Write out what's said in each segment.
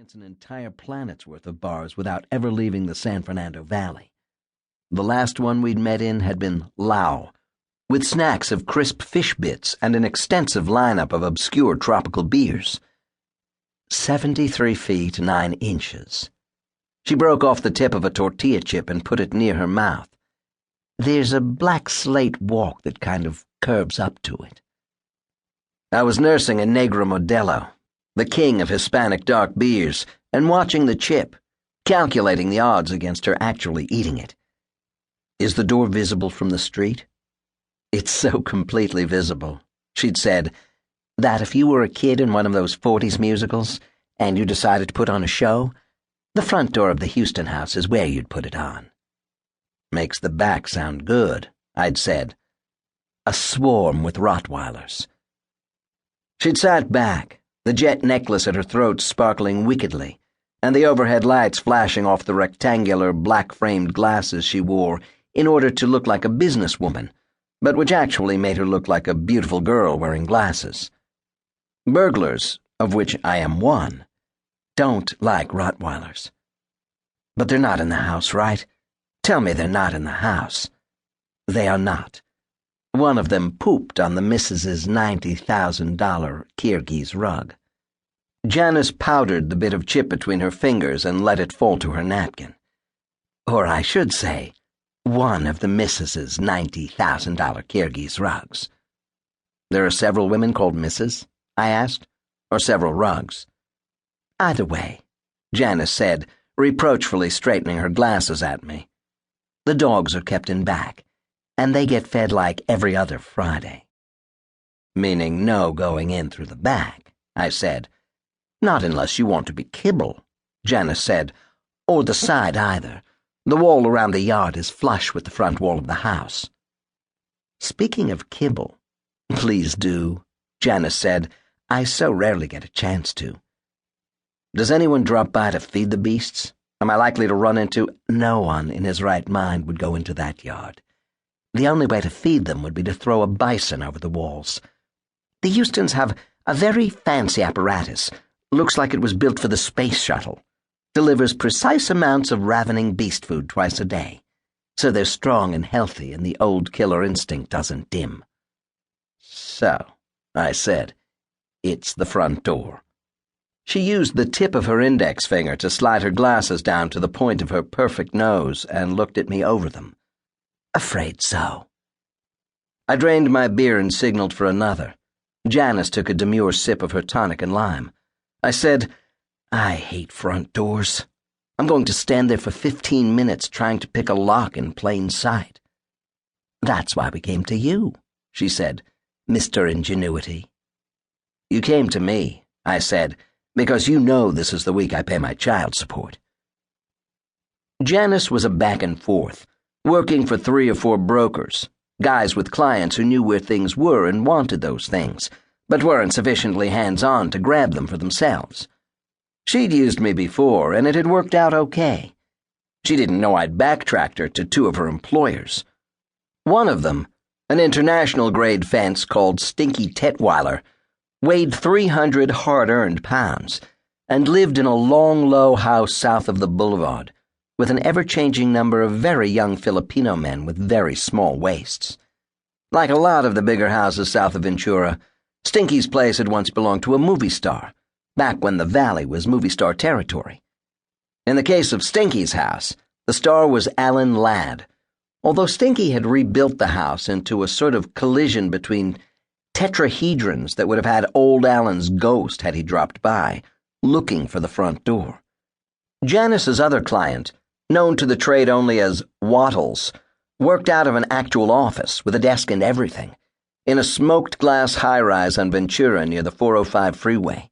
experience an entire planet's worth of bars without ever leaving the San Fernando Valley. The last one we'd met in had been Lao, with snacks of crisp fish bits and an extensive lineup of obscure tropical beers. 73 feet 9 inches. She broke off the tip of a tortilla chip and put it near her mouth. There's a black slate walk that kind of curves up to it. I was nursing a Negro Modelo, the king of Hispanic dark beers, and watching the chip, calculating the odds against her actually eating it. Is the door visible from the street? It's so completely visible, she'd said, that if you were a kid in one of those 40s musicals and you decided to put on a show, the front door of the Houston house is where you'd put it on. Makes the back sound good, I'd said. A swarm with Rottweilers. She'd sat back, the jet necklace at her throat sparkling wickedly, and the overhead lights flashing off the rectangular black-framed glasses she wore in order to look like a businesswoman, but which actually made her look like a beautiful girl wearing glasses. Burglars, of which I am one, don't like Rottweilers. But they're not in the house, right? Tell me they're not in the house. They are not. One of them pooped on the missus's $90,000 Kyrgyz rug. Janice powdered the bit of chip between her fingers and let it fall to her napkin. Or I should say, one of the missus's $90,000 Kyrgyz rugs. There are several women called Mrs., I asked, or several rugs. Either way, Janice said, reproachfully straightening her glasses at me. The dogs are kept in back, and they get fed like every other Friday. Meaning no going in through the back, I said. Not unless you want to be kibble, Janice said, or the side either. The wall around the yard is flush with the front wall of the house. Speaking of kibble, please do, Janice said. I so rarely get a chance to. Does anyone drop by to feed the beasts? Am I likely to run into... No one in his right mind would go into that yard. The only way to feed them would be to throw a bison over the walls. The Houstons have a very fancy apparatus. Looks like it was built for the space shuttle. Delivers precise amounts of ravening beast food twice a day. So they're strong and healthy and the old killer instinct doesn't dim. So, I said, it's the front door. She used the tip of her index finger to slide her glasses down to the point of her perfect nose and looked at me over them. Afraid so. I drained my beer and signaled for another. Janice took a demure sip of her tonic and lime. I said, I hate front doors. I'm going to stand there for 15 minutes trying to pick a lock in plain sight. That's why we came to you, she said, Mr. Ingenuity. You came to me, I said, because you know this is the week I pay my child support. Janice was a back and forth, working for 3 or 4 brokers, guys with clients who knew where things were and wanted those things, but weren't sufficiently hands-on to grab them for themselves. She'd used me before, and it had worked out okay. She didn't know I'd backtracked her to 2 of her employers. One of them, an international-grade fence called Stinky Tetweiler, weighed 300 hard-earned pounds, and lived in a long, low house south of the boulevard, with an ever-changing number of very young Filipino men with very small waists. Like a lot of the bigger houses south of Ventura, Stinky's place had once belonged to a movie star, back when the valley was movie star territory. In the case of Stinky's house, the star was Alan Ladd, although Stinky had rebuilt the house into a sort of collision between tetrahedrons that would have had old Alan's ghost had he dropped by, looking for the front door. Janice's other client, known to the trade only as Wattles, worked out of an actual office with a desk and everything, in a smoked glass high-rise on Ventura near the 405 freeway.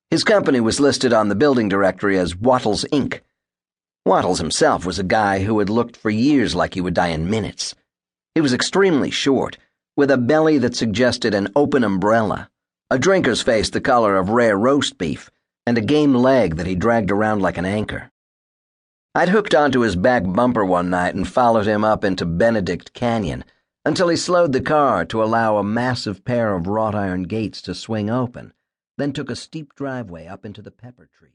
His company was listed on the building directory as Wattles, Inc. Wattles himself was a guy who had looked for years like he would die in minutes. He was extremely short, with a belly that suggested an open umbrella, a drinker's face the color of rare roast beef, and a game leg that he dragged around like an anchor. I'd hooked onto his back bumper one night and followed him up into Benedict Canyon until he slowed the car to allow a massive pair of wrought iron gates to swing open, then took a steep driveway up into the pepper tree.